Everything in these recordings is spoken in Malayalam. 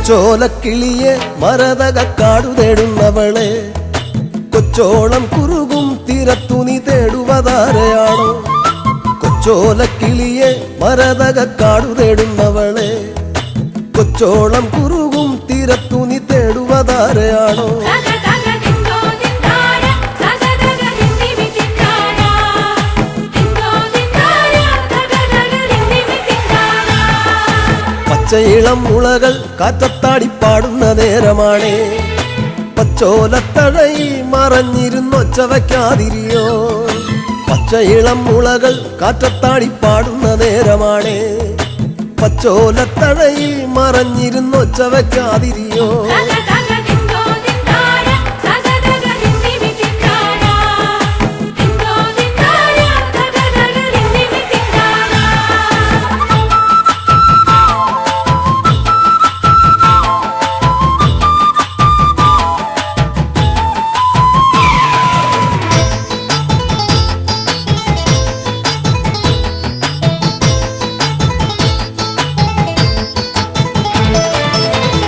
കൊച്ചോലക്കിളിയെ മരതകക്കാടു തേടുന്നവളെ കൊച്ചോളം കുറുകും തീരത്തു നീ തേടുവതാരെയാണോ? കൊച്ചോലക്കിളിയെ മരതകക്കാടു തേടുന്നവളെ കൊച്ചോളം കുറുകും തീരത്തു നീ തേടുവതാരെയാണോ? പച്ചയിളം മുളകൾ കാറ്റത്താടിപ്പാടുന്ന നേരമാണേ പച്ചോലത്തഴയിൽ മറഞ്ഞിരുന്നൊച്ച വയ്ക്കാതിരിയോ. പച്ചയിളം മുളകൾ കാറ്റത്താടിപ്പാടുന്ന നേരമാണേ പച്ചോലത്തഴയിൽ മറഞ്ഞിരുന്നൊച്ച വയ്ക്കാതിരിയോ.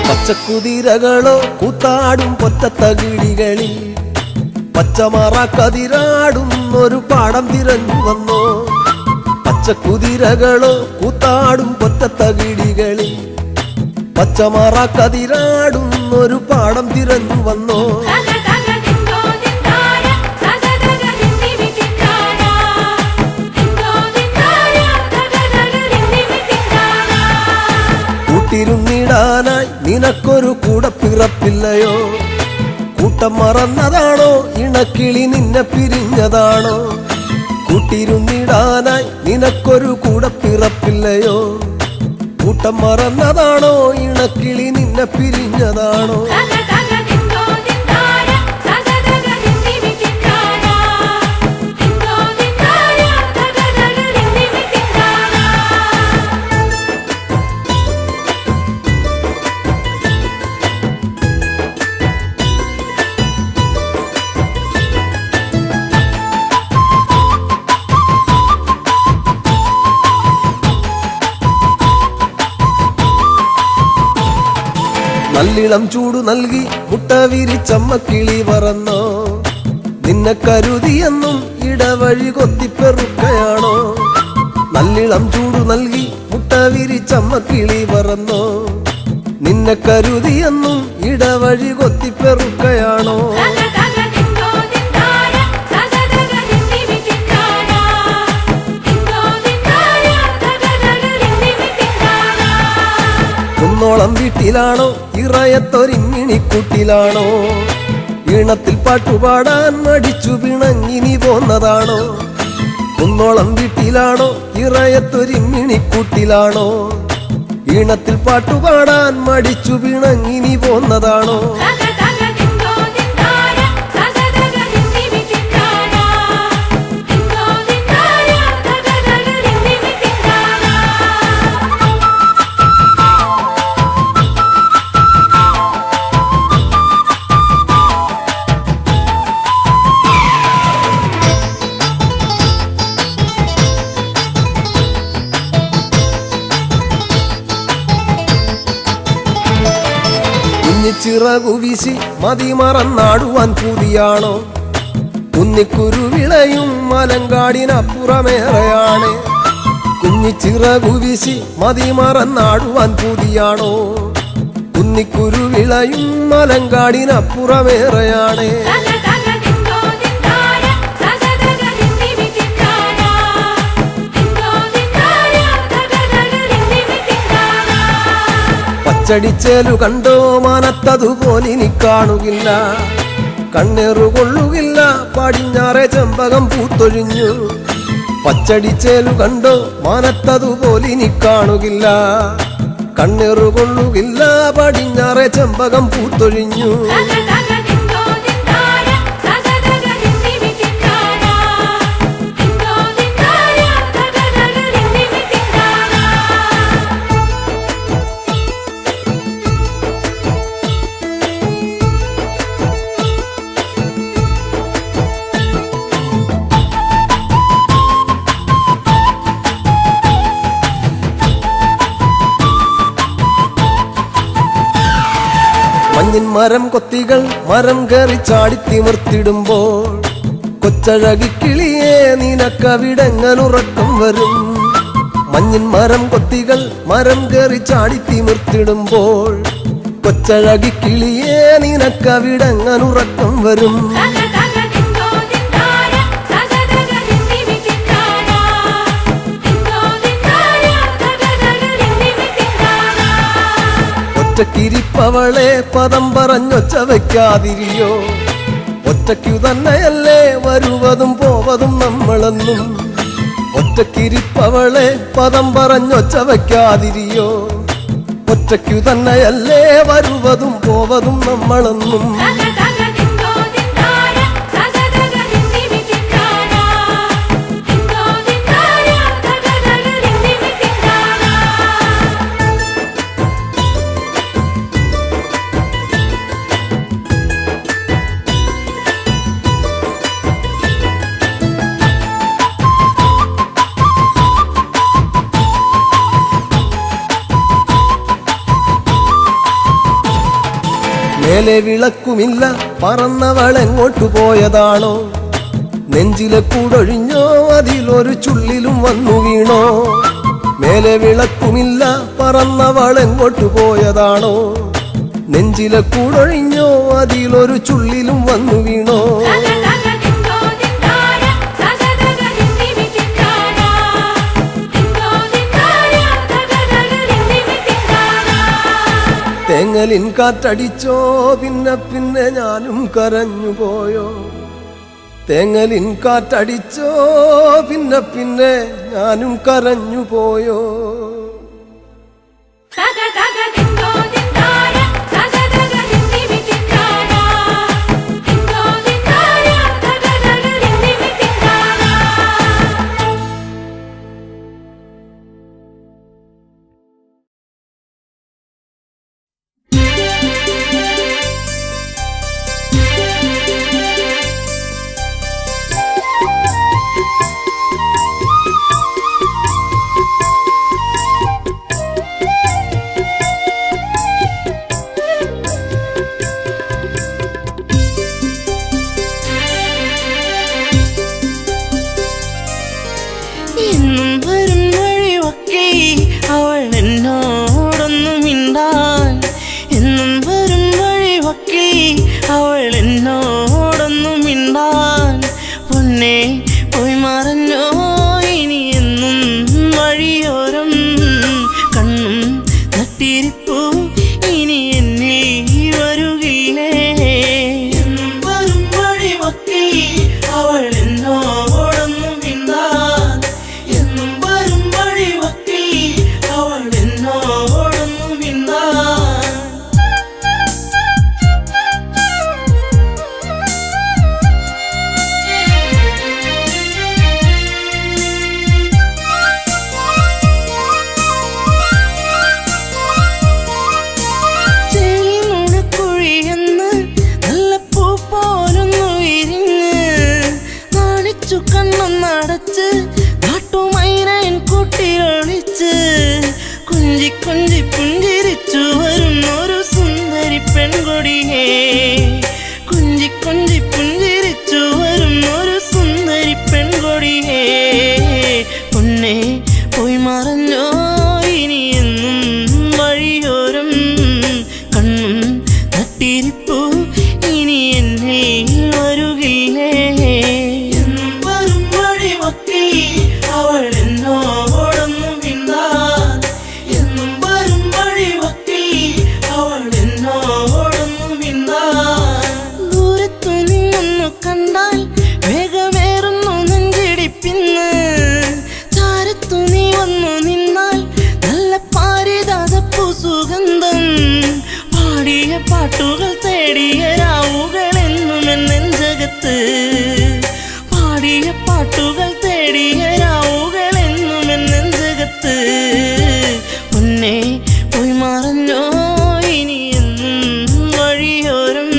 പച്ചക്കുതിരകളോ കൂത്താടും പൊറ്റത്തകിടികളിൽ പച്ചമറ കതിരാടുന്നൊരു പാടം തിരഞ്ഞു വന്നോ. പച്ചക്കുതിരകളോ കൂത്താടും പൊറ്റത്തകിടികളിൽ പച്ചമറ കതിരാടുന്നൊരു പാടം തിരഞ്ഞു വന്നോ. കൂട്ടിരുന്നിടാനായി നിനക്കൊരു കൂടപ്പിറപ്പില്ലയോ? കൂട്ടം മറന്നതാണോ ഇണക്കിളി നിന്നെ പിരിഞ്ഞതാണോ? കൂട്ടിരുന്നിടാനായി നിനക്കൊരു കൂടപ്പിറപ്പില്ലയോ? കൂട്ടം മറന്നതാണോ ഇണക്കിളി നിന്നെ പിരിഞ്ഞതാണോ? നല്ലിളം ചൂടു നൽകി മുട്ട വിരിച്ചമ്മക്കിളി പറന്നോ. നിന്നെ കരുതിയെന്നും ഇടവഴി കൊത്തിപ്പെറുക്കയാണോ? നല്ലിളം ചൂടു നൽകി മുട്ട വിരിച്ചമ്മക്കിളി പറന്നോ. നിന്നെ കരുതിയെന്നും ഇടവഴി കൊത്തിപ്പെറുക്കയാണോ? കുന്നോളം വീട്ടിലാണോ ഇറയത്തൊരിങ്ങിണിക്കൂട്ടിലാണോ? ഈണത്തിൽ പാട്ടുപാടാൻ മടിച്ചു പിണങ്ങിനി പോന്നതാണോ? കുന്നോളം വീട്ടിലാണോ ഇറയത്തൊരിങ്ങിണിക്കൂട്ടിലാണോ? ഈണത്തിൽ പാട്ടുപാടാൻ മടിച്ചു പിണങ്ങിനി പോന്നതാണോ? ചിറകു വീശി മതിമറന്നാടുവാൻ പൂതിയാണോ? കുന്നിക്കുരുവിളയും മലങ്കാടിനപ്പുറമേറെയാണ്. കുഞ്ഞിച്ചിറകു വീശി മതിമറന്നാടുവാൻ പൂതിയാണോ? കുന്നിക്കുരുവിളയും മലങ്കാടിനപ്പുറമേറെയാണ്. പച്ചടിച്ചേലു കണ്ടോ മാനത്തതുപോലിനി കാണുകില്ല. കണ്ണേറുകൊള്ളുകില്ല പടിഞ്ഞാറെ ചെമ്പകം പൂത്തൊഴിഞ്ഞു. പച്ചടിച്ചേലു കണ്ടോ മാനത്തതുപോലിനി കാണുകില്ല. കണ്ണേറുകൊള്ളുകില്ല പടിഞ്ഞാറെ ചെമ്പകം പൂത്തൊഴിഞ്ഞു. മഞ്ഞിൻ മരം കൊത്തികൾ മരം കയറി ചാടിത്തിമിർത്തിടുമ്പോൾ കൊച്ചഴകിക്കിളിയെ നിനക്കവിടെങ്ങനുറക്കം വരും. മഞ്ഞിൻ മരം കൊത്തികൾ മരം കയറി ചാടിത്തിമിർത്തിടുമ്പോൾ കൊച്ചഴകിക്കിളിയെ നിനക്കവിടെങ്ങനുറക്കം വരും. ഒറ്റക്കിരിപ്പവളെ പദം പറഞ്ഞൊച്ച വയ്ക്കാതിരിയോ, ഒറ്റയ്ക്കു തന്നെയല്ലേ വരുവതും പോവതും നമ്മളെന്നും. ഒറ്റക്കിരിപ്പവളെ പദം പറഞ്ഞൊച്ച വയ്ക്കാതിരിയോ, ഒറ്റയ്ക്കു തന്നെയല്ലേ വരുവതും പോവതും നമ്മളെന്നും. മേലെ വിളക്കുമില്ല പറന്നവളെങ്ങോട്ടു പോയതാണോ, നെഞ്ചിലെ കൂടൊഴിഞ്ഞോ അതിലൊരു ചുള്ളിലും വന്നു വീണോ. മേലെ വിളക്കുമില്ല പറന്നവളെങ്ങോട്ടു പോയതാണോ, നെഞ്ചിലെ കൂടൊഴിഞ്ഞോ അതിലൊരു ചുള്ളിലും വന്നു വീണോ. തേങ്ങലിൻ കാറ്റടിച്ചോ പിന്നെ പിന്നെ ഞാനും കരഞ്ഞു പോയോ. തേങ്ങലിൻ കാറ്റടിച്ചോ പിന്നെ പിന്നെ ഞാനും കരഞ്ഞു പോയോ. പാട്ടുകൾ തേടിയ രാവുകളെന്നും നെഞ്ചകത്ത്, പാടിയ പാട്ടുകൾ തേടിയ രാവുകളെന്നും നെഞ്ചകത്ത്. മുന്നേ പോയി മറഞ്ഞോ ഇനി എന്നും വഴിയോരം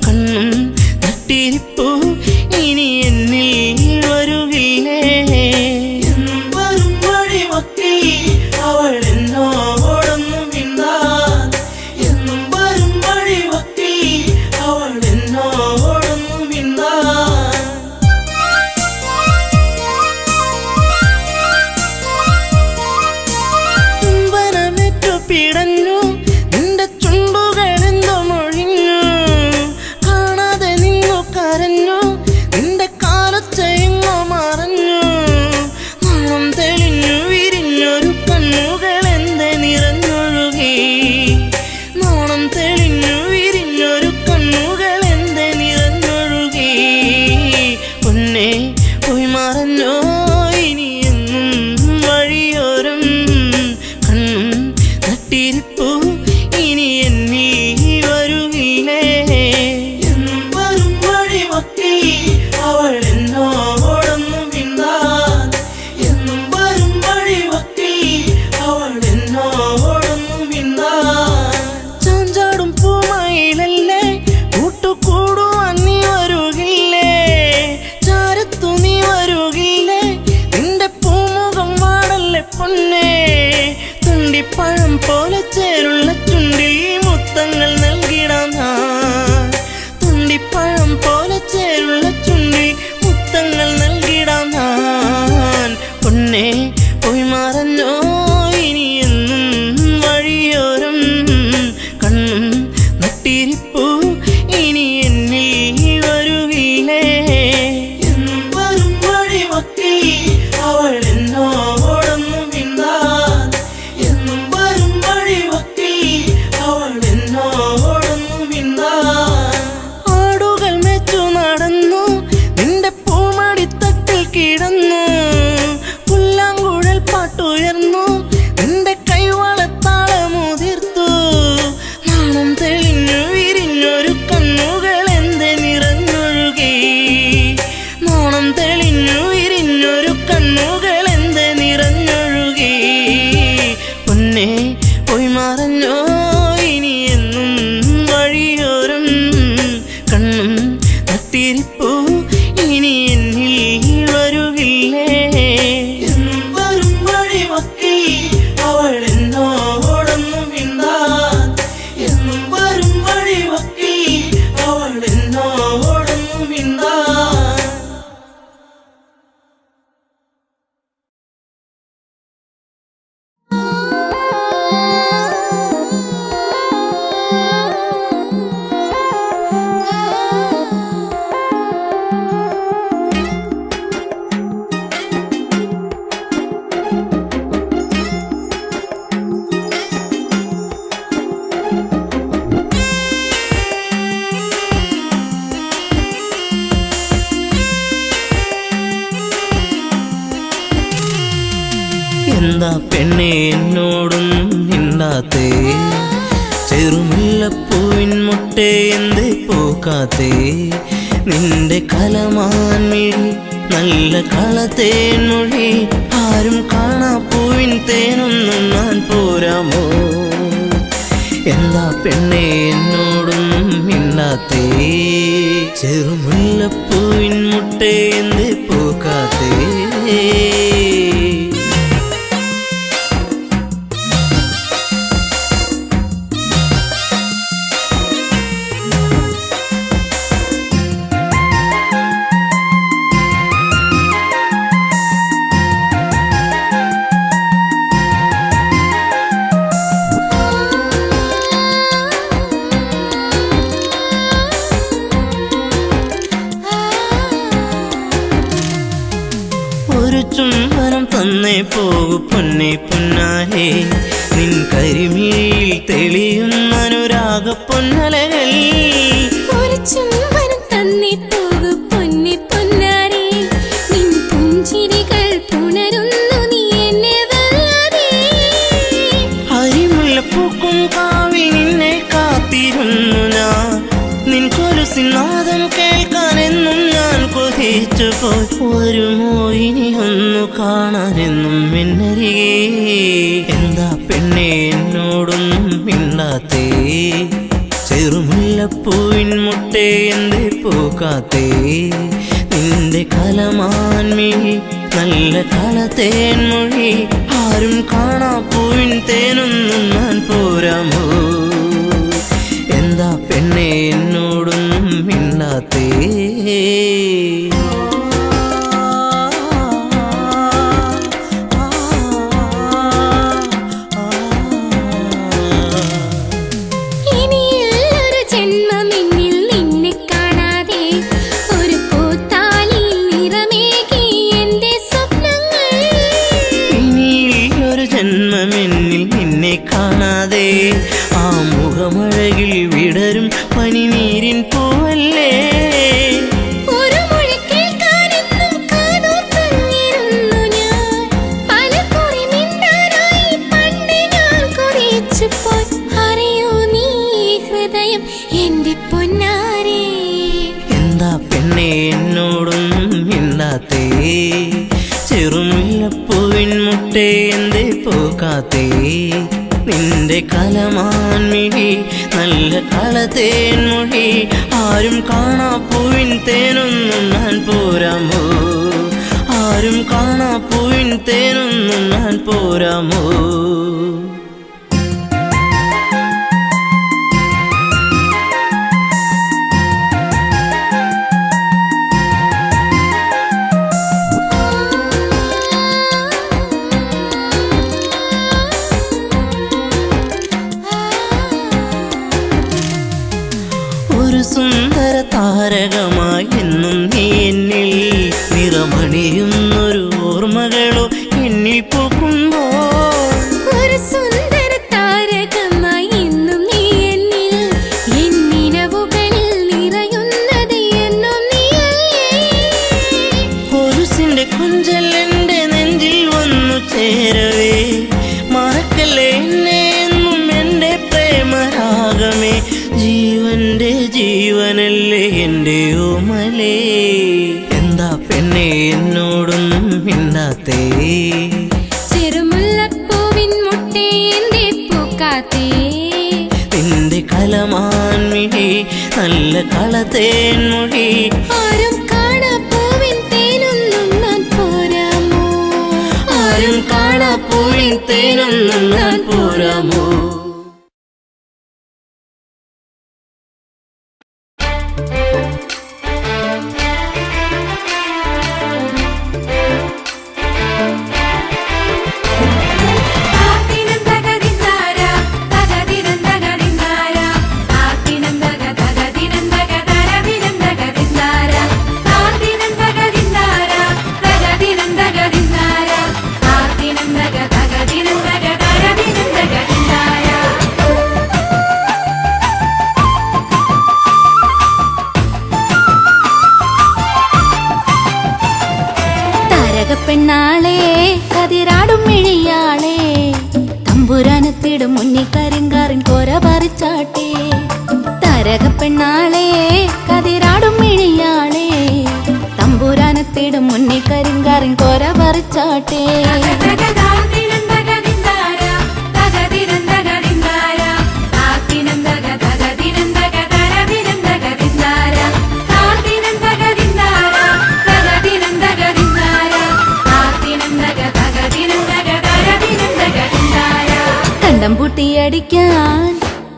കണ്ണും നട്ടിരിപ്പു നട്ടിരിപ്പൂ ഇനി എന്നിൽ വരുകില്ലേ എന്നും വരും വഴിവക്കിൽ അവൾ എന്നോടൊന്നു മിണ്ടാൻ എന്നും വരും വഴിവക്കിൽ അവൾ എന്നോടൊന്നു മിണ്ടാൻ ആടുകൾ മെച്ചു നടന്നു നിന്റെ പൂമടിത്തട്ടിൽ കിടന്നു പുല്ലാങ്കുഴൽ പാട്ടുയർന്നു നിന്റെ കൈവളത്താളമുതിർത്തു നാണം തെളിഞ്ഞു വിരിഞ്ഞൊരു കണ്ണുകൾ എന്തെ നിറഞ്ഞൊഴുകി നാണം തെളിഞ്ഞു വിരിഞ്ഞൊരു കണ്ണുകൾ എന്തെ നിറഞ്ഞൊഴുകി പൊന്നെ പോയി മറഞ്ഞോ ഇനി എന്നും വഴിയോരം കണ്ണും നട്ടിരിപ്പൂ ഇനി എന്നിൽ വരുകില്ലേ എന്നും വരും വഴിവക്കിൽ അവൾ എന്നോടൊന്നു മിണ്ടാൻ എന്നും വരും വഴിവക്കിൽ അവൾ എന്നോടൊന്നു മിണ്ടാൻ എന്താ പെണ്ണെ എന്നോടൊന്നും മിണ്ടാത്തേ ചെറുമുല്ലപ്പൂവിൻ മുട്ടേ എന്തേ പൂക്കാത്തേ നിന്റെ കലമാൻമിഴി നല്ല കളത്തേൻ മൊഴി ആരും കാണാ പൂവിൻ തേനൊന്നും ഞാൻ പോരാമോ എന്താ പെണ്ണെ എന്നോടൊന്നും മിണ്ടാത്തേ ചെറുമുല്ലപ്പൂവിൻ മുട്ടേ എന്തേ പൂക്കാത്തേ ഒരു ചുംബനം തന്നേ പോകു പൊന്നെ പൊന്നാരേ നിൻ കരിമിഴിയിൽ തെളിയുന്ന അനുരാഗ പൊന്നലകൾ ഒരു ചുംബനം തന്നേ പോകു പൊന്നെ പൊന്നാരേ നിൻ പുഞ്ചിരികൾ പുണരുന്നു നീ എന്നെ വല്ലാതെ ഹരിമുല്ലപ്പൂക്കും കാവിൽ നിന്നെ കാത്തിരുന്നു ഞാൻ നിൻ കൊലുസിനാദം കേൾക്കാനെന്നും ഞാൻ കൊതിച്ചു പോയി വരുമോ ഇനി ഒന്നു കാണാനെന്നും എന്നരികെ എന്താ പെണ്ണെ എന്നോടൊന്നും മിണ്ടാത്തേ ചെറുമുല്ലപ്പൂവിൻ മുട്ടേ എന്തേ പൂക്കാത്തേ നിന്റെ കലമാൻമിഴി നല്ല കളത്തേൻ മൊഴി ആരും കാണാ പൂവിൻ തേനൊന്നും ഞാൻ പോരാമോ എന്താ പെണ്ണെ എന്നോടൊന്നും മിണ്ടാത്തേ ഇനിയൊരു ജന്മം എന്നിൽ നിന്നെ കാണാതെ ഒരു പൂത്താലിയിൽ നിറമേകി എന്റെ സ്വപ്നങ്ങൾ ഇനിയൊരു ജന്മമെന്നിൽ നിന്നെ കാണാതെ ആ മുഖമഴകിൽ വിടരും പനിനീരിൻ പൂവല്ലേ ഒരു മൊഴി കേൾക്കാനെന്നും കാതോർത്തിരുന്നു ഞാൻ പലകുറി മിണ്ടാനായി പണ്ട് ഞാൻ കൊതിച്ചു പോയി അറിയൂ നീ ഹൃദയം എന്റെ പൊന്നാരേ എന്താ പെണ്ണെ എന്നോടൊന്നും മിണ്ടാത്തേ ചെറുമുല്ലപ്പൂവിൻ മുട്ടേ എന്തേ പൂക്കാത്തേ നിന്റെ കലമാൻമിഴി നല്ല കളത്തേൻ മൊഴി ആരും കാണാ പൂവിൻ തേനൊന്നും ഞാൻ പോരാമോ ആരും കാണാ പൂവിൻ തേനൊന്നും ഞാൻ പോരാമോ ഒരു സുന്ദര താരകമായി എന്നും നീ എന്നിൽ നിറമണിയുന്നൊരു ഓർമ്മകളോ എന്നിൽ പൂക്കുമ്പോൾ ഒരു സുന്ദര താരകമായി എന്നും നീ എന്നിൽ എന്നിനവുകളിൽ നിറയുന്നത് എന്നും നീയല്ലേ കൊലുസിന്റെ കൊഞ്ചൽ എന്റെ നെഞ്ചിൽ വന്നു ചേരവേ മറക്കല്ലേ എന്നെ എന്നും എന്റെ പ്രേമരാഗമേ ജീവന്റെ ജീവനല്ലേ എന്റെ ഓമലേ എന്താ പെണ്ണെ എന്നോടൊന്നും മിണ്ടാത്തേ ചെറുമുല്ലപ്പൂവിൻ മുട്ടേ എന്തേ പൂക്കാത്തേ നിന്റെ കലമാൻമിഴി നല്ല കളത്തേൻമൊഴി ആരും കാണാപ്പൂവിൻ തേനൊന്നും ഞാൻ പോരാമോ ആരും കാണാപ്പൂവിൻ തേനൊന്നും ഞാൻ പോരാമോ പെണ്ണാളെ കതിരാടും മിഴിയാളെ തമ്പുരാനത്തിടും മുന്നിൽ കരിങ്കാറിൻ കോര പറിച്ചാട്ടെ തരക പെണ്ണാളെ കതിരാടും മിഴിയാളെ തമ്പുരാനത്തിടും മുന്നിൽ കരിങ്കാറിൻ കോര പറിച്ചാട്ടെ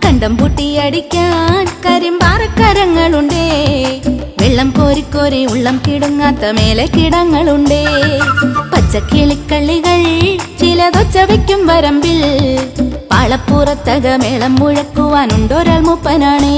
കണ്ടം പൂട്ടിയടിക്കാൻ കരിമ്പാറക്കരങ്ങളുണ്ടേ വെള്ളം കോരിക്കോരി ഉള്ളം കിടുങ്ങാത്ത മേലെ കിടങ്ങളുണ്ടേ പച്ചക്കിളിക്കള്ളികൾ ചിലതൊച്ച വയ്ക്കും വരമ്പിൽ പാളപ്പുറത്തക മേളം മുഴക്കുവാനുണ്ടൊരാൾ മൂപ്പനാണേ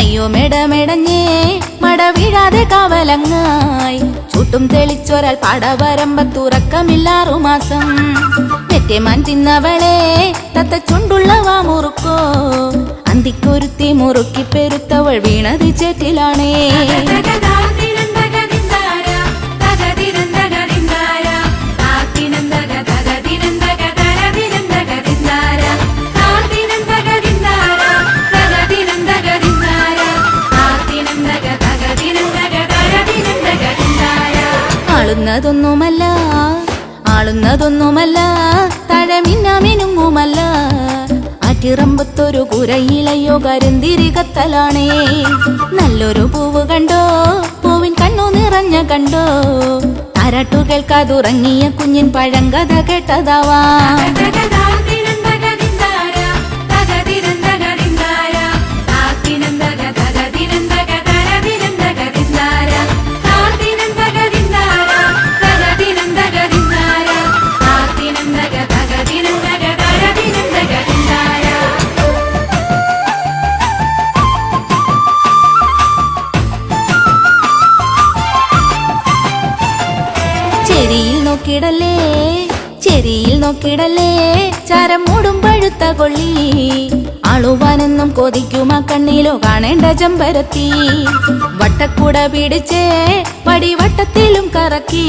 അയ്യോ മെടഞ്ഞേ മട വീഴാതെ കാവലങ്ങായി ചൂട്ടും തെളിച്ചൊരാൾ പാടവരമ്പത്തുറക്കമില്ലാറുമാസം വെറ്റേമാൻ തിന്നവളെ തത്ത ചുണ്ടുള്ളവാ മുറുക്കോ അന്തിക്കൊരുത്തി മുറുക്കി പെരുത്തവൾ വീണത് ചേറ്റിലാണേ ആളുന്നതൊന്നുമല്ല തഴമിന്നമിനുങ്ങുമല്ല ആറ്റിറമ്പത്തൊരു കുരയിലയോ കരുന്തിരി കത്തലാണേ നല്ലൊരു പൂവ് കണ്ടോ പൂവിൻ കണ്ണു നിറഞ്ഞ കണ്ടോ താരാട്ടു കേൾക്കാതുറങ്ങിയ കുഞ്ഞിൻ പഴങ്കഥ കേട്ടതാവാ ചെരിയിൽ നോക്കിടല്ലേ ചാരം മൂടും പഴുത്ത കൊള്ളി ആളുവാനെന്നും കൊതിക്കുമാ കണ്ണിലോ കാണേണ്ട ചെമ്പരത്തി വട്ടക്കൂട പിടിച്ചേ പടിവട്ടത്തിലും കറക്കി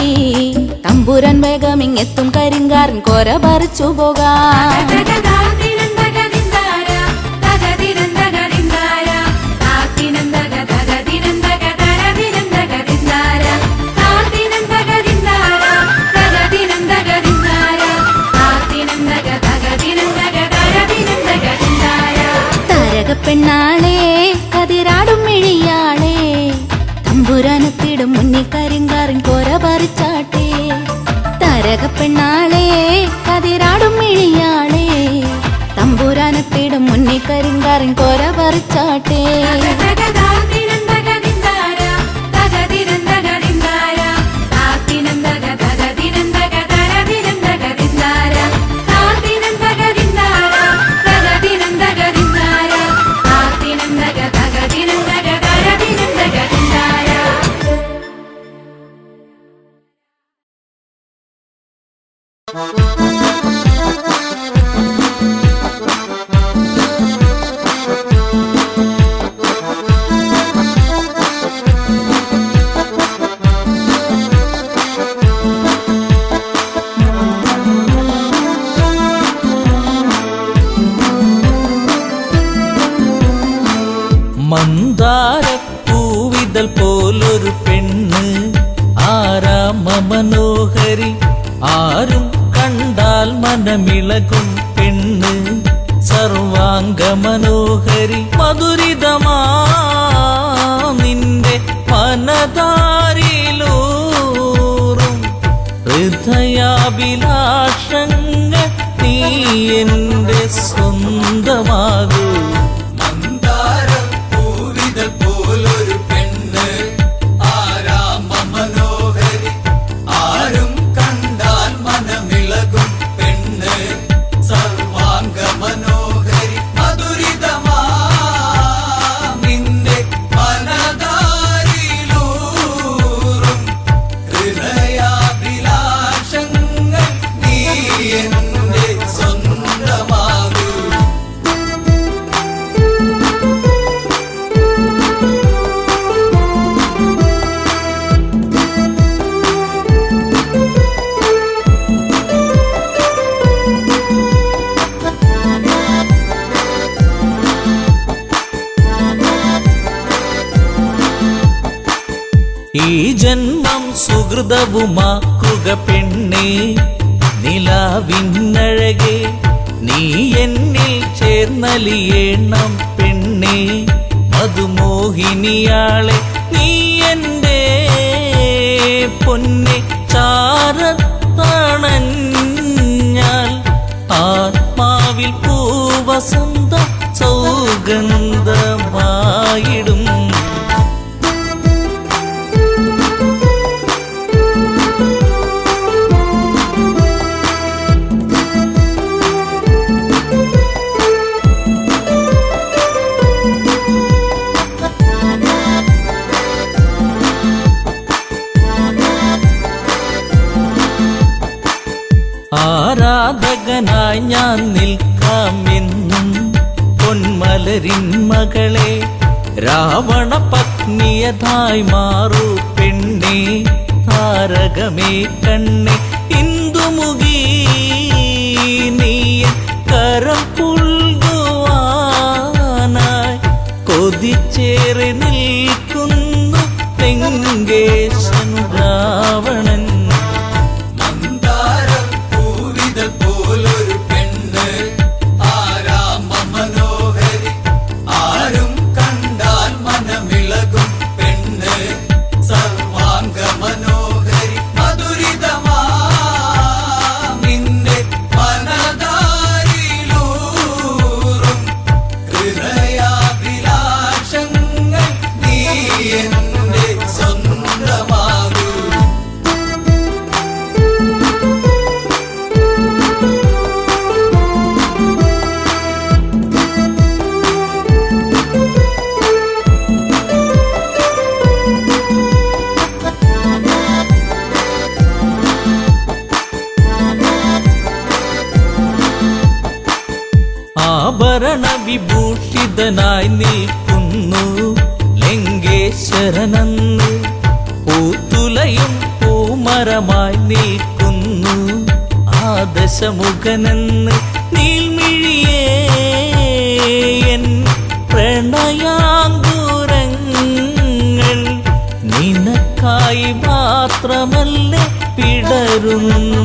തമ്പുരാൻ വേഗമിങ്ങെത്തും കരിങ്കാരൻ കോര പറിച്ചു പോകാം മുന്നേ കരിങ്കാറിൻ കോര പറിച്ചാട്ടേ തരകപ്പെണ്ണാളെ കതിരാടും മിഴിയാളെ തമ്പൂരാനെത്തിടും മുന്നേ കരിങ്കാറിൻ കോര പറിച്ചാട്ടേ മന്ദാരപ്പൂവിതൽ പോലൊരു പെണ്ണ് ആരാമ മനോഹരി ആരും കണ്ടാൽ മനമിളകും പെണ്ണ് സർവാംഗ മനോഹരി മധുരിതമാ നിന്റെ മനതാരിലൂറും ഹൃദയാഭിലാഷങ്ങൾ നീ എന്റെ സ്വന്തമാകൂ പോലൊരു പെണ്ണ് ആരാമ മനോഹരി ആരും കണ്ടാൽ മനമിളകും പെണ്ണ് സർവാംഗ മനോഹരി മധുരിതമാ നിന്റെ മനതാരിലൂറും ഹൃദയാഭിലാഷങ്ങൾ നീ എന്റെ സ്വന്തമാകൂ ഈ ജന്മം സുഹൃതവുമാക്കുക പെണ്ണേ നിലാവിന്നഴകെ നീ എന്നിൽ ചേർന്നലിയേണം പെണ്ണേ മധുമോഹിനിയാളെ നീ എൻ്റെ പൊന്നെ ചാരത്തണഞ്ഞാൽ ആത്മാവിൽ പൂവസന്ത സൗഗന്ധമായിടും ആരാധകനായി ഞാൻ നിൽക്കാമെന്നും പൊന്മലരിൻ മകളെ രാവണ പത്നിയതായി മാറൂ പെണ്ണേ താരകമേ കണ്ണേ ഇന്ദുമുഖി നീയ കരം പുൽകുവാനായി കൊതിച്ചേറി നിൽക്കുന്നു ലങ്കേശൻ രാവണൻ പോലൊരു പെണ്ണ് ആരാമ മനോഹരി ആരും കണ്ടാൽ മനമിളകും പെണ്ണ് സർവാംഗ മനോഹരി മധുരിതമാ നിന്റെ മനതാരിലൂറും ഹൃദയാഭിലാഷങ്ങൾ നീ എന്റെ സ്വന്തമാകൂ ആഭരണ വിഭൂഷിതനായി നിൽക്കുന്നു ലങ്കേശ്വരനെന്ന് പൂത്തുലയും പൂമരമായി നിൽക്കുന്നു ആദശമുഖനെന്ന് നീൽമിഴിയേ എൻ പ്രണയാങ്കുരങ്ങൾ നിനക്കായി മാത്രമല്ലേ പിടരുന്നതിന്ന്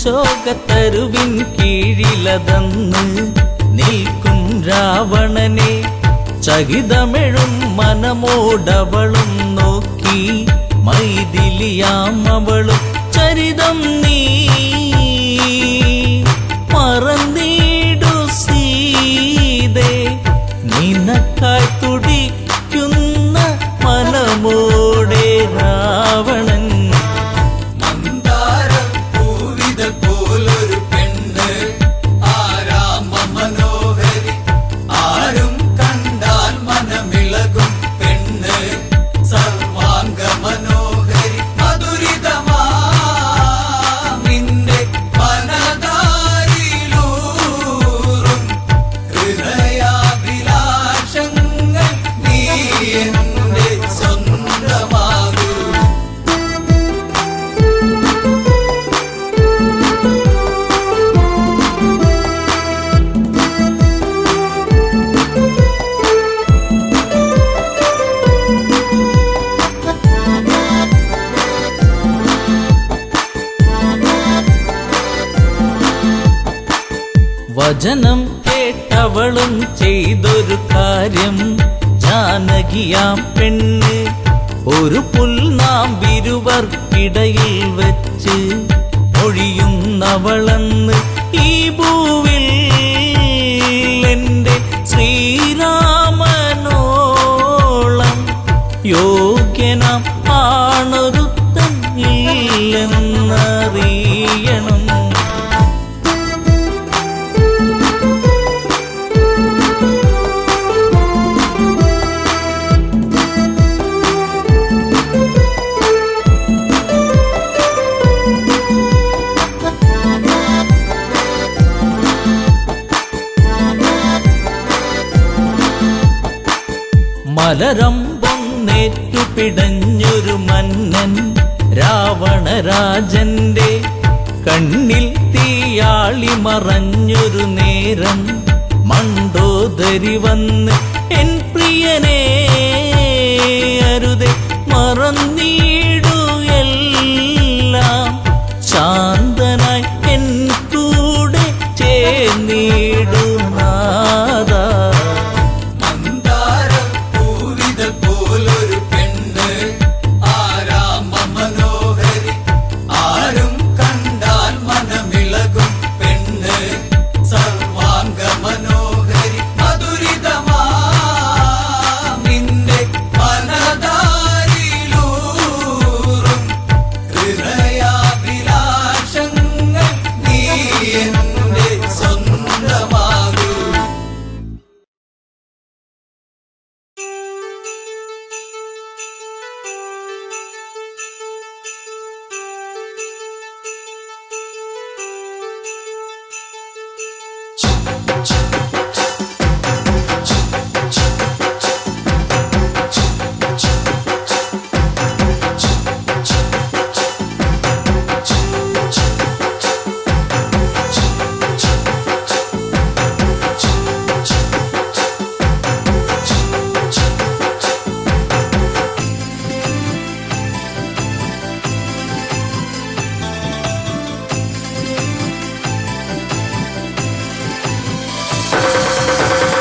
അശോകത്തരുവിൻ കീഴിലതന്ന് നിൽക്കും രാവണനെ ചകിതമെഴും മനമോടവളും നോക്കി മൈഥിലിയാം അവളും ചരിതം നീ മറന്നീടു സീതേ നിനക്കായി തുടിക്കുന്ന മനമോടെ രാവണൻ മന്ദാരം പൂവിതൾ പോലൊരു പെണ്ണ് ആരാമ മനോഹരി ആരും കണ്ടാൽ മനമിളകും പെണ്ണ് സർവാംഗ മനോഹരി മധുരിതമാ നിന്റെ മനതാരിലൂറും ഹൃദയാഭിലാഷങ്ങൾ നീ എന്റെ സ്വന്തമാകൂ വചനം കേട്ടവളും ചെയ്തൊരു കാര്യം ജാനകിയാം പെണ്ണ് ഒരു പുൽനാമ്പിരുവർക്കിടയിൽ വെച്ച് ഒഴിയുന്നവളന്ന് ഈ ഭൂവിൽ എൻ്റെ ശ്രീരാമനോളം യോഗ്യനാം ആണൊരുത്തൻ ഇല്ലെന്നറിയണം. മലരമ്പൊന്നേറ്റു പിടഞ്ഞൊരു മന്നൻ രാവണരാജന്റെ കണ്ണിൽ തീയാളി മറഞ്ഞൊരു നേരം മണ്ടോദരി വന്ന് എൻ പ്രിയനെ അരുതെ മറന്നീടു എല്ലാം ശാന്തനായി എൻ കൂടെ ചേർന്നീടു നാദാ. മന്ദാരം പൂവിതൾ പോലൊരു പെണ്ണ് ആരാമ മനോഹരി ആരും കണ്ടാൽ മനമിളകും പെണ്ണ് സർവാംഗ മനോഹരി മധുരിതമാ നിന്റെ മനതാരിലൂറും ഹൃദയാഭിലാഷങ്ങൾ നീ എന്റെ സ്വന്തമാകൂ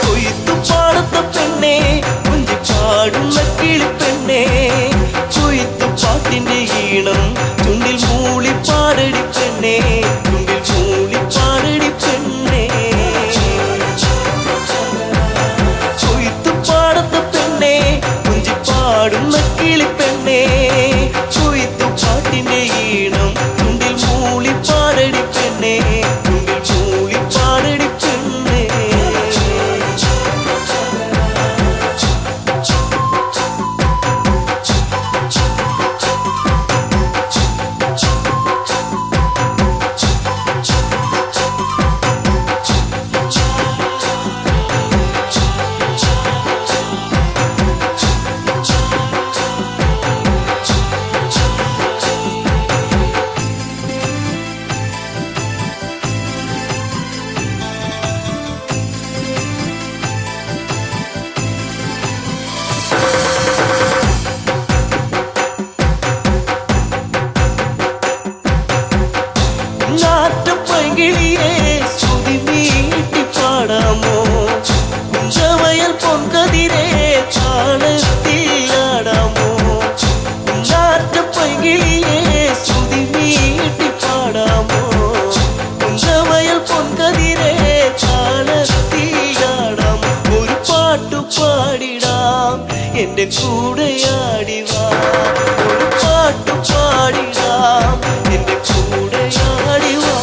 കൊയ്ത്തുപാടത്ത പെണ്ണേ കുഞ്ചിപ്പാടുന്ന കിളിപ്പെണ്ണേ കൊയ്ത്തുപാട്ടിന്റെ ഈണം ചുണ്ടിൽ മൂളിപ്പാടടി പെണ്ണേ ചുണ്ടിൽ മൂളിപ്പാടടി പെണ്ണേ കൊയ്ത്തുപാടത്ത പെണ്ണേ കുഞ്ചിപ്പാടുന്ന കിളിപ്പെണ്ണേ കൊയ്ത്തുപാട്ടിന്റെ ഈണം ചുണ്ടിൽ മൂളിപ്പാടടി പെണ്ണേ ചുണ്ടിൽ മൂളിപ്പാടടി പെണ്ണേ. കൂടെയാടിവാ ഒരു പാട്ടു പാടിടാം എന്റെ കൂടെയാടിവാ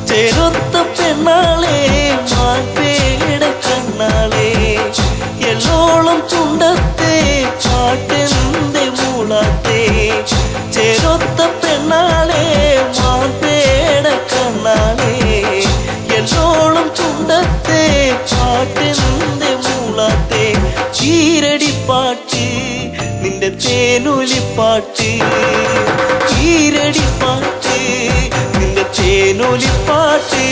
ചേരൊത്ത പെണ്ണാളെ മാൻപേട കണ്ണാളെ എല്ലോളം ചുണ്ടത്തെ പാട്ടെന്തെ മൂളാത്തെ ചേരൊത്ത പെണ്ണാളെ മാൻപേട കണ്ണാളെ എല്ലോളം ചുണ്ടത്തെ പാട്ടെന്തെ മൂളാത്തെ ഈരടിപ്പാട്ട് നിന്റെ തേനൊലിപ്പാട്ട് ഈരടിപ്പാട്ട് നിന്റെ തേനൊലിപ്പാട്ട്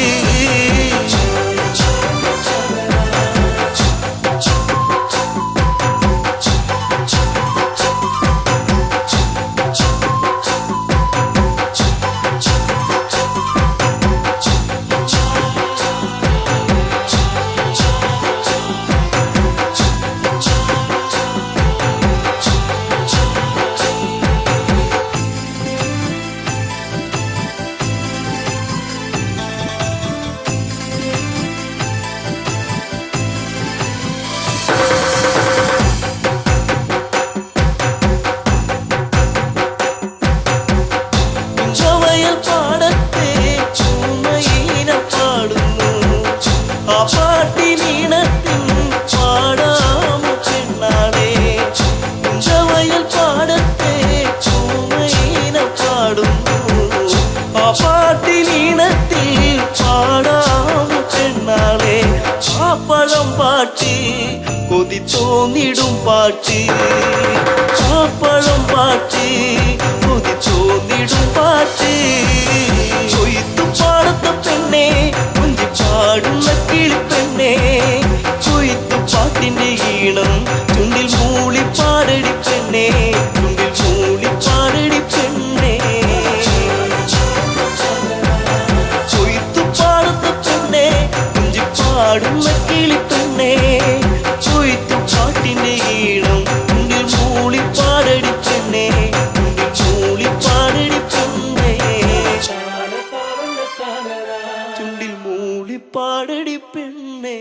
കൊതി തോന്നിടും പാട്ട് പഴം പാട്ട് കൊതി തോന്നിടും പാട്ട് കൊയ്ത്തു പാടത്ത പെണ്ണെ കുഞ്ചി പാടുന്ന കിളിപ്പെണ്ണെ കൊയ്ത്തു പാട്ടിന്റെ ഈണം ചുണ്ടിൽ മൂളി പാടടി പെണ്ണെ ചുണ്ടിൽ മൂളി പാടടി പെണ്ണെ കൊയ്ത്തു പാടത്ത പെണ്ണെ കുഞ്ചി പാടുന്ന കിളിപ്പെണ്ണെ കൊയ്ത്തു പാട്ടിന്റെ ഈണം ചുണ്ടിൽ മൂളി പാടടി പെണ്ണെ ചുണ്ടിൽ മൂളി പാടടി പെണ്ണെ ചുണ്ടിൽ മൂളി പാടടി പെണ്ണെ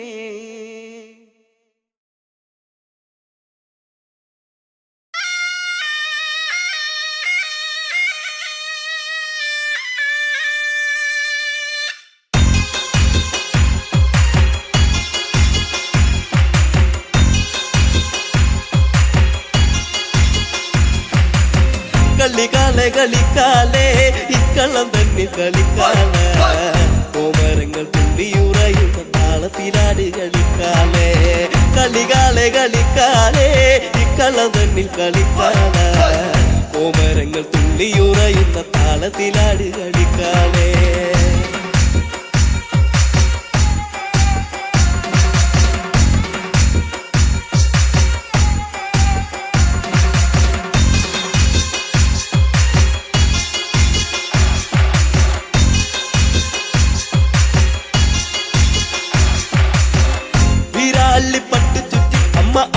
കളിക്കാലെ കളിക്കാലെ ഇക്കള്ളം തന്നെ കളിക്കാലെ കോമരങ്ങൾ തുള്ളിയുറയുന്ന താളത്തിലാട് കളിക്കാലെ കളികാലെ കളിക്കാലെ ഇക്കള്ളം തന്നെ കളിക്കാലെ കോമരങ്ങൾ തുള്ളിയുറയുന്ന താളത്തിലാട് കളിക്കാലെ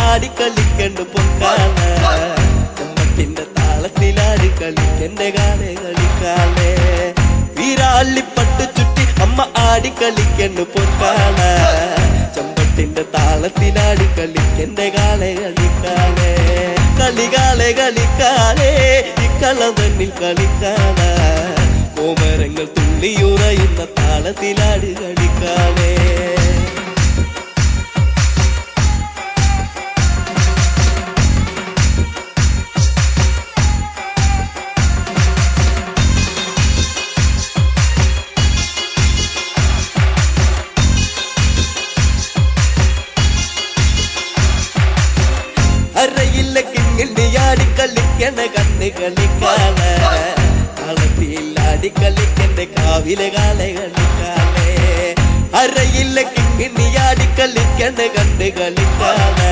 ആടിക്കളിക്കണ്ട് പൊക്കാല ചമ്മട്ടിന്റെ താളത്തിലാടി കളിക്കന്റെ കാലെ കളിക്കാലെ വീരാളിപ്പട്ട് ചുറ്റി അമ്മ ആടിക്കളിക്കണ്ട് പൊക്കാല ചമ്പട്ടിന്റെ താളത്തിലാടി കളിക്കന്റെ കാലെ കളിക്കാലെ കളികാലെ കളിക്കാലെ ഇക്കള്ളം തന്നിൽ കളിക്കാല കോമരങ്ങൾ തുള്ളിയുറയുന്ന താളത്തിലാടി കളിക്കാലെ അരയില്ല കിങ്ങിണ്ടിയാടി കളിക്കണ കണ്ണ് കളിക്കാല താളത്തിലാടി കളിക്കന്റെ കാവിലെ കാളെ കളിക്കാളെ അരയിലെ കിങ്ങിണിയാടി കളിക്കന്റെ കണ്ട് കളിക്കാളെ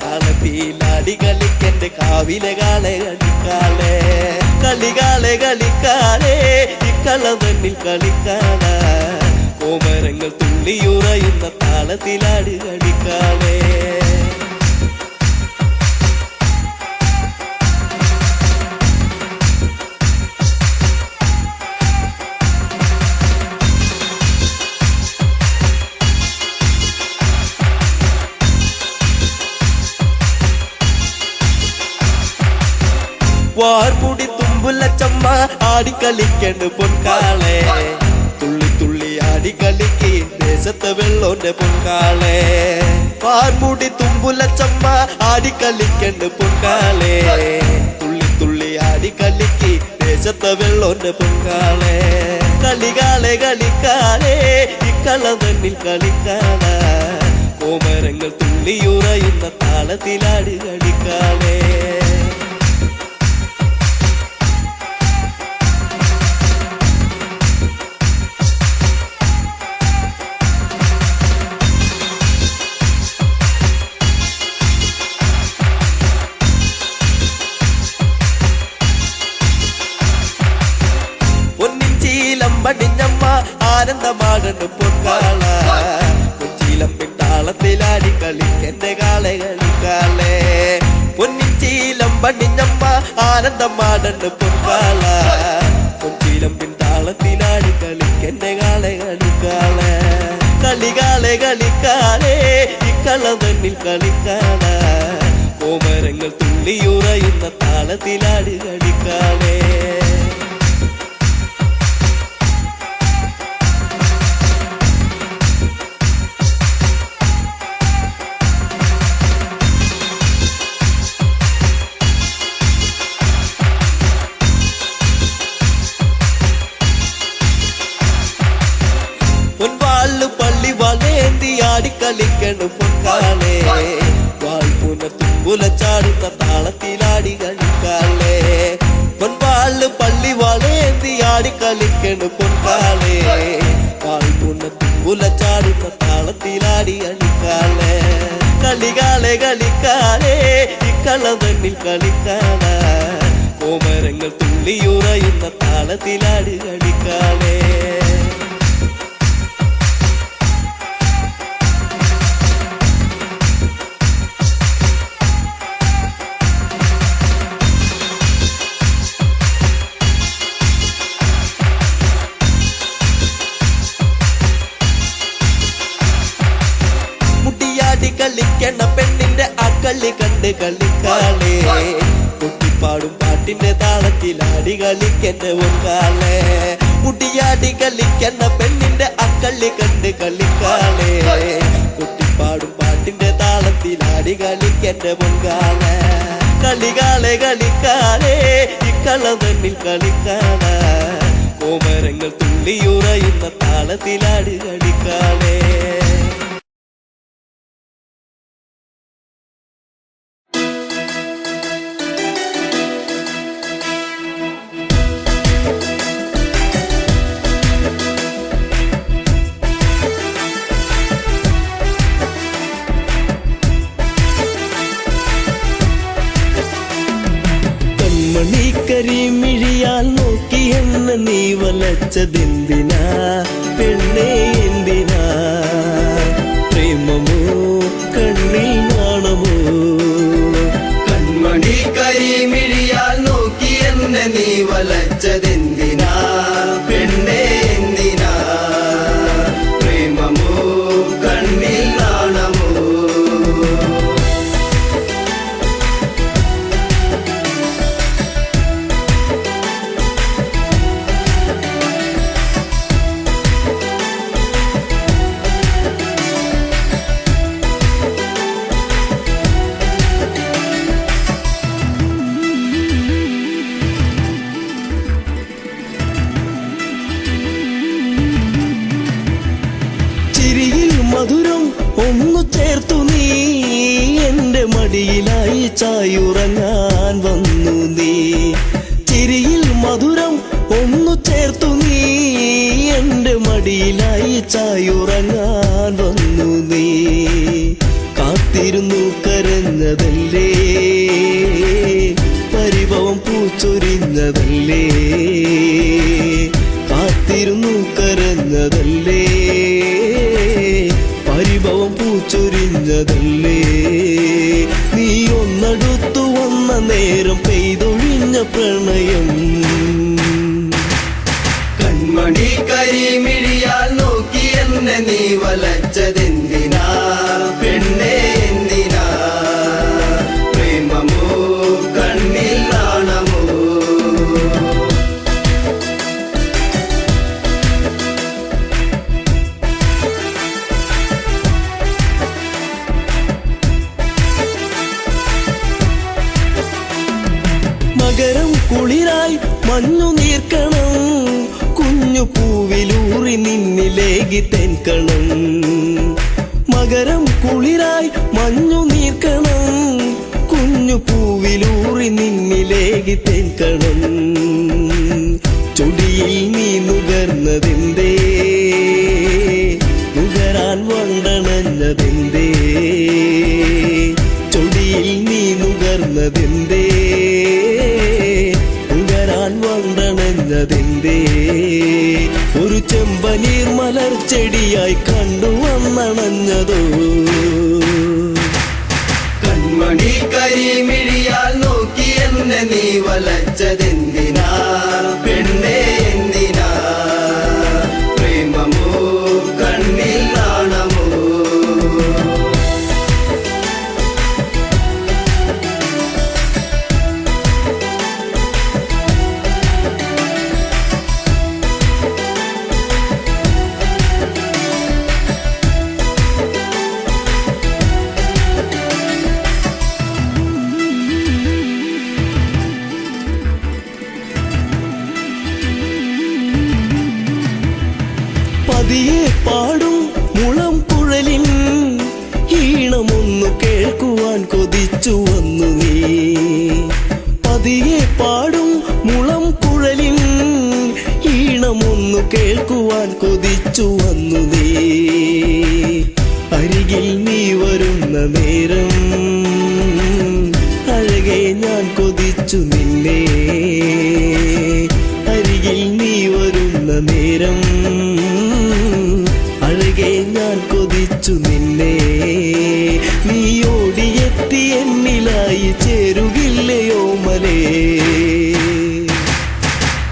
താളത്തിലാടി കളിക്കന്റെ കാവിലെ കാളെ കളിക്കാളെ കളികാളെ കളിക്കാളെ ഇക്കളം തന്നിൽ കളിക്കാളെ കോമരങ്ങൾ തുള്ളിയുറയുന്ന താളത്തിലാടി കളിക്കാളെ വാർമുടി തുമ്പുല ചമ്മ ആടിക്കളിക്കണ്ട് പൊൻകാളെ തുള്ളി തുള്ളി ആടിക്കളിക്ക് ദേശത്തെ വെള്ളോന്റെ പൊൻകാളെ വാർമുടി തുമ്പുല ചമ്മ ആടിക്കളിക്കണ്ട് പൊൻകാളെ തുള്ളി തുള്ളി ആടിക്കളിക്ക് ദേശത്തെ വെള്ളോന്റെ പൊൻകാളെ കളികാളെ കളിക്കാളെ ഇക്കളം തന്നിൽ കളിക്കാളെ കോമരങ്ങൾ തുള്ളിയുറയുന്ന താളത്തിലാടി കളിക്കാളെ പടിഞ്ഞമ്മ ആനന്ദമാകണ്ട് പൊൻകാള കൊച്ചിയിലമ്പിൻ താളത്തിലാടി കളിക്കന്റെ കാളെ കളിക്കാളെ പൊന്നിച്ചീലം പടിഞ്ഞമ്മ ആനന്ദമാകണ്ട് പൊൻകാള കൊച്ചിയിലമ്പിൻ താളത്തിലാടി കളിക്കന്റെ കാളെ കളിക്കാളെ കളികാളെ കളിക്കാളെ ഇക്കളം തന്നിൽ കളിക്കാളെ കോമരങ്ങൾ തുള്ളിയുറയുന്ന താളത്തിലാടി കളിക്കാളെ പള്ളി വളേന്തി ആടിക്കളിക്കണു പൊൻകാളെ വാൾപുന തുമ്പുല ചാടുന്ന താളത്തിലാടി കളിക്കാളെ പൊൻവാള് പള്ളി വളേന്തി ആടിക്കളിക്കണു പൊൻകാളെ വാൾപുന തുമ്പുല ചാടുന്ന താളത്തിലാടി കളിക്കാളെ കളികാളെ കളിക്കാളെ ഇക്കളം തന്നിൽ കളിക്കാളെ കോമരങ്ങൾ തുള്ളിയുറയുന്ന താളത്തിലാടി കളിക്കാളെ കളിക്കണ പെണ്ണിന്റെ അക്കളി കണ്ട് കളിക്കാളെ കുട്ടിപ്പാടും പാട്ടിന്റെ താളത്തിലാടി കളിക്കന്റെ പൊൻകാളെ മുടിയാടി കളിക്കണ പെണ്ണിന്റെ അക്കളി കണ്ട് കളിക്കാളെ കുട്ടിപ്പാടും പാട്ടിന്റെ താളത്തിലാടി കളിക്കന്റെ പൊൻകാളെ കളികാളെ കളിക്കാളെ ഇക്കളം തന്നിൽ കളിക്കാളെ കോമരങ്ങൾ തുള്ളിയുറയുന്ന താളത്തിലാടി കളിക്കാളെ കരിമിഴിയാൽ നോക്കി എന്ന നീ വലച്ചതെന്തിനാ പെണ്ണേ എന്തിനാ പ്രേമമോ കണ്ണിൽ നാണമോ കൺമണി കരിമിഴിയാൽ നോക്കി എന്നെ നീ വലച്ചതെന്തിനാ പെണ്ണേ എന്തിനാ പ്രേമമോ കണ്ണിൽ നാണമോ മധുരം ഒന്നു ചേർത്തു നീ എന്റെ മടിയിലായി ചായുറങ്ങാൻ വന്നു നീ ചിരിയിൽ മധുരം ഒന്നു ചേർത്തു നീ എൻ്റെ മടിയിലായി ചായുറങ്ങാൻ വന്നു നീ കാത്തിരുന്നു കരഞ്ഞതല്ലേ പരിഭവം പൂച്ചൊരിഞ്ഞതല്ലേ കാത്തിരുന്നു കരഞ്ഞതല്ലേ പരിഭവം പൂച്ചൊരിഞ്ഞതല്ലേ നീ ഒന്നടുത്തു വന്ന നേരം പെയ്തൊഴിഞ്ഞ പ്രണയം കൺമണി കരിമിഴിയാൽ നോക്കി എന്നെ നീ വലച്ചതെന്തിനാ പെണ്ണേ എന്തിനാ പ്രേമമോ കണ്ണിൽ നാണമോ മകരം കുളിരായി മഞ്ഞു നീർക്കണം കുഞ്ഞു പൂവിലൂറി നിന്നിലേകി തെൻകണം മകരം കുളിരായി മഞ്ഞു നീർക്കണം കുഞ്ഞു പൂവിലൂറി നിന്നിലേകി തെൻകണം ചൊടിയിൽ നീ നുകർന്നതെന്തേ നുകരാൻ വണ്ടണഞ്ഞതെന്തേ ചൊടിയിൽ നീ നുകർന്നതെന്തേ നുകരാൻ വണ്ടണഞ്ഞതെന്തേ ഒരു ചെമ്പനീർ മലർച്ചെടിയായി കണ്ടു വന്നണഞ്ഞതോ കൺമണി കരിമിഴിയാൽ നോക്കി എന്നെ നീ വലച്ചതെന്തിനാ പെണ്ണേ എന്തിനാ പ്രേമമോ കണ്ണിൽ നാണമോ പതിയെ പാടും മുളം കുഴലിൻ ഈണമൊന്നു കേൾക്കുവാൻ കൊതിച്ചു വന്നു നീ പതിയെ പാടും മുളം കുഴലിൻ ഈണമൊന്നു കേൾക്കുവാൻ കൊതിച്ചു വന്നു നീ അരികിൽ നീ വരുന്ന നേരം അഴകെ ഞാൻ കൊതിച്ചു നിന്നെ അരികിൽ നീ വരുന്ന നേരം അഴകെ ഞാൻ കൊതിച്ചു നിന്നെ നീ ഓടിയെത്തി എന്നിലായി ചേരുകില്ലയോ മലേ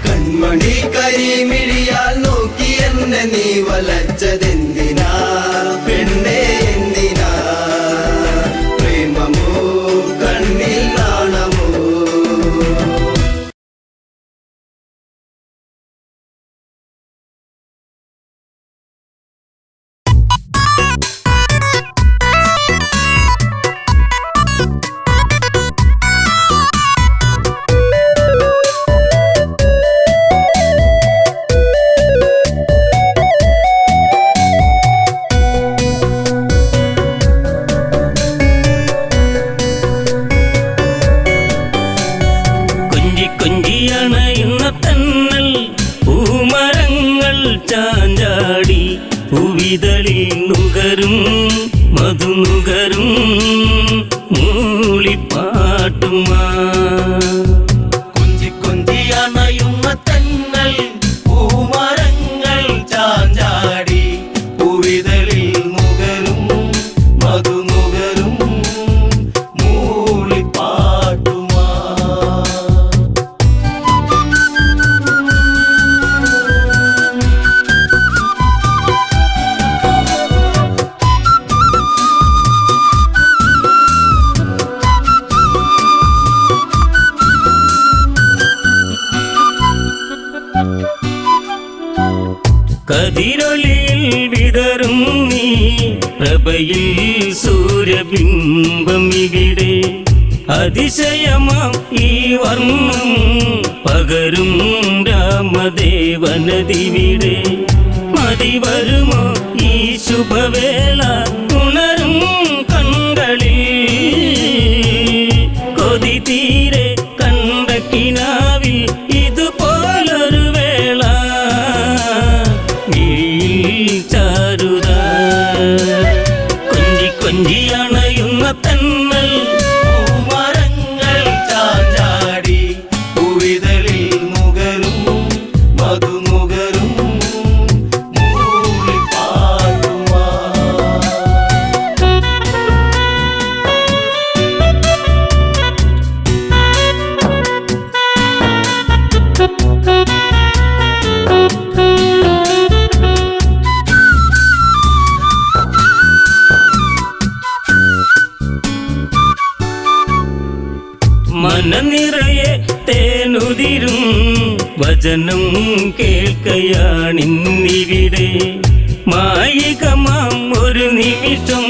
കൺമണി കരിമിഴിയാൽ നോക്കി എന്നെ നീ വലച്ചതെന്തിനാ പെണ്ണേ എന്തിനാ പ്രേമമോ കണ്ണിൽ നാണമോ കൊഞ്ചിയണയുന്ന തന്നൽ പൂമരങ്ങൾ ചാഞ്ചാടി പൂവിതളിൽ നുകരും മധുനുകരും മൂളിപ്പാട്ടുമാ കൊഞ്ചി കൊഞ്ചിയണയുന്ന തന്നൽ പൂമരങ്ങൾ ചാഞ്ചാടി പൂവിതളിൽ നുകരും മധുനുകരും മൂളിപ്പാട്ടുമാ കതിരൊളിയിൽ വിടരും നീ പ്രഭയിൽ സൂര്യബിംബം ഇവിടെ അതിശയമാം ഈ വർണ്ണം പകരും രാമദേവനദിവിടെ മതി വരുമോ ഈ ശുഭവേള ഉണരും കണ്ണുകളിൽ കൊതി തീരെ കണ്ട കിനാവിൽ ഇതുപോ മനനിറയെ തേനുതിരും വചനം കേൾക്കയാണിന്നിവിടെ. മായികമാം ഒരു നിമിഷം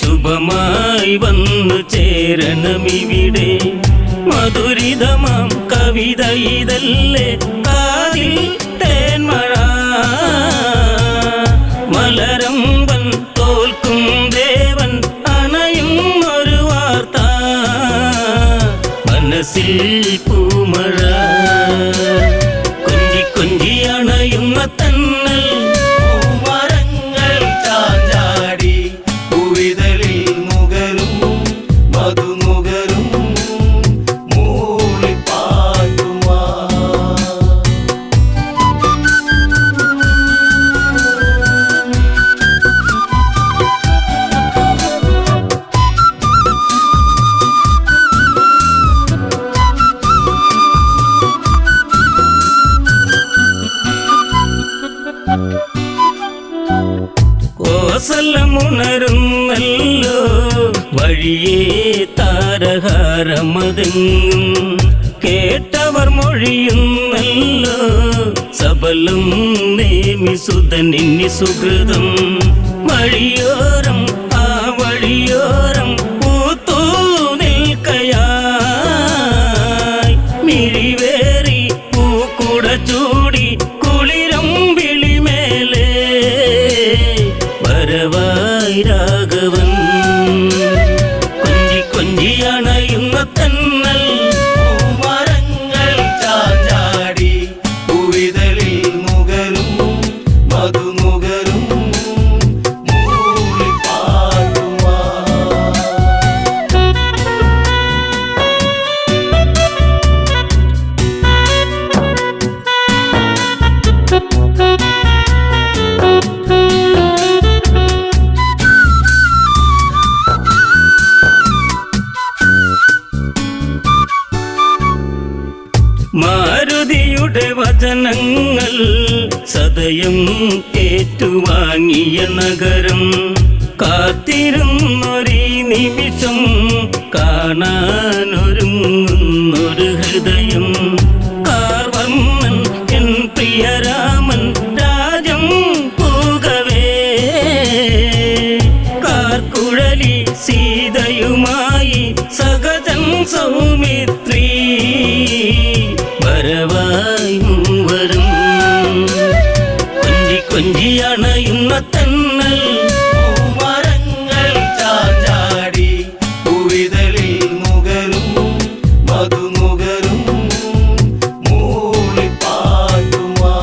ശുഭമായി വന്നു ചേരണമിവിടെ. മധുരിതമാം കവിത ഇതല്ലേ കാതിൽ തേന്മഴ. മലരമ്പൻ തോൽക്കും ദേവൻ അണയും ഒരു വാർത്ത. മനസ്സിൽ പൂമഴ കൊഞ്ചി കൊഞ്ചി അണയുന്ന തന്നൽ. പൂമരങ്ങൾ ചാഞ്ചാടി പൂവിതളിൽ നുകരും മധുനുകരും മൂളിപ്പാട്ടുമാ. കോസലമുണരുന്നല്ലോ വഴിയേ താരഹാരമതെങ്ങും. കേട്ടവർ മൊഴിയുന്നല്ലോ സബലം നേമിസുതനിന്നി സുഹൃതം. വഴിയോരം ആ വഴിയോരം പൂത്തൂ നിൽക്കയായി. മിഴിവേറി പൂക്കുട ചൂടി കുളിരം വിളിമേലേ വരവായി രാഘവൻ. കൊഞ്ചി കൊഞ്ചി അണയുന്ന തന്നൽ. പൂമരങ്ങൾ ചാഞ്ചാടി പൂവിതളിൽ നുകരും മധുനുകരും മൂളിപ്പാട്ടുമാ. മാരുതിയുടെ വചനങ്ങൾ സദയം ഏറ്റുവാങ്ങിയ നഗരം. കാത്തിരുന്നൊരീ നിമിഷം കാണാനൊരുങ്ങുന്നൊരു ഹൃദയം. കാർവർണ്ണൻ എൻ പ്രിയരാമൻ രാജം പൂകവേ. കാർക്കുഴലി സീതയുമായി സഹജൻ സൗമിത്രി വരവായി മൂവരും. കൊഞ്ചി കൊഞ്ചി അണയുന്ന തന്നൽ. പൂമരങ്ങൾ ചാഞ്ചാടി പൂവിതളിൽ നുകരും മധുനുകരും മൂളിപ്പാട്ടുമാ.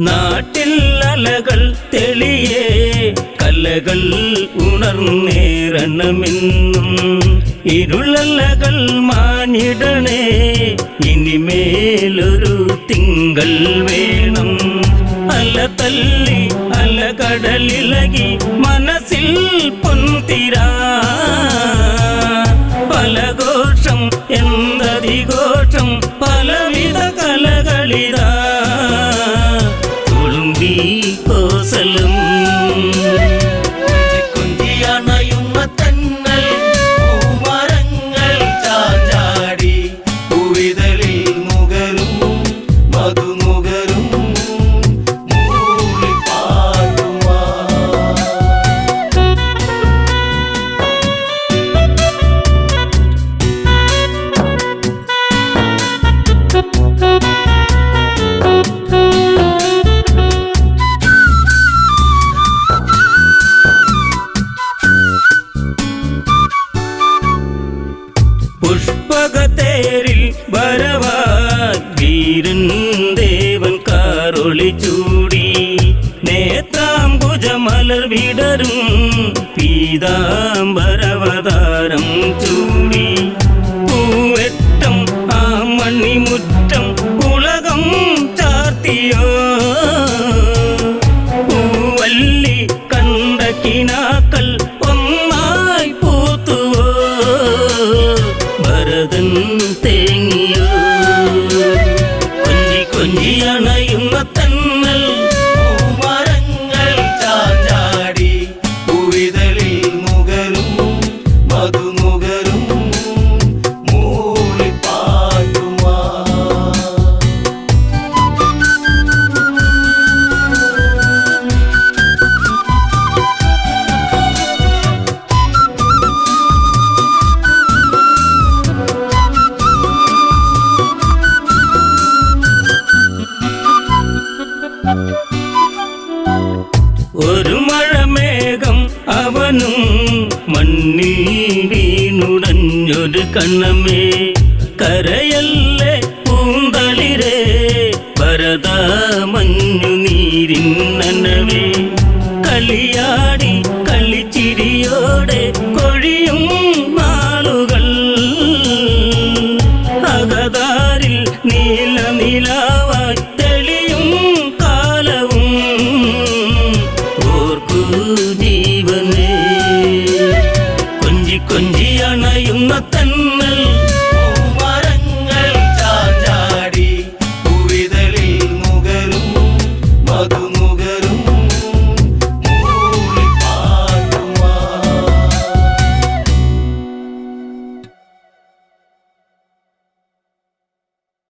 നാട്ടിൽ അലകൾ തെളിയേ കലകൾ ഉണർന്നേറണമെന്നും. ഇരുളലകൾ മാഞ്ഞിടണേ ഇനിമേലൊരു തിങ്കൾ വേണം. അല തല്ലി അല കടലിളകി മനസ്സിൽ പൊൻതിരാ. പല ഘോഷം എന്തതിഘോഷം പലവിധ കലകളിതാ. തുളുമ്പി കോസലും കൊഞ്ചി അണയുന്ന തന്നൽ. പൂമരങ്ങൾ ചാഞ്ചാടി പൂവിതളിൽ നുകരും മധുനുകരും മൂളിപ്പാട്ടുമാ. പുഷ്പകത്തേരിൽ വരവായി വീരൻ ദേവൻ കാറൊളി ചൂടി. നേത്രാംബുജമലർ വിടരും പീതാംബരവതാരം ചൂടി. പൂവെട്ടം ആ മണിമുറ്റം ഉലകം ചാർത്തിയോ. പൂവല്ലി കണ്ട കിനാക്കൾ ഒന്നായി പൂത്തുവോ ഭരതൻ തേങ്ങിയോ കൊഞ്ചി കൊഞ്ചി അണയുന്ന തന്നൽ മരങ്ങൾ ചാഞ്ചാടി പൂവിതളിൽ നുകരും മധുനുകരും മൂളിപ്പാട്ടുമാ ഒരു മഴമേഘം അവനും മണ്ണിൽ വീണുടഞ്ഞൊരു കണ്ണമേ കരയല്ലേ പൂന്തളിരേ ഭരത മഞ്ഞു നീരിൻ നനവേ കളിയാടി കളിച്ചിരിയോടെ കൊഴിയും നാളുകൾ അകതാരിൽ നീല നിലാവായി തെളിയും കാലവും ഓർക്കൂ ജീവനേ കൊഞ്ചി കൊഞ്ചി അണയുന്ന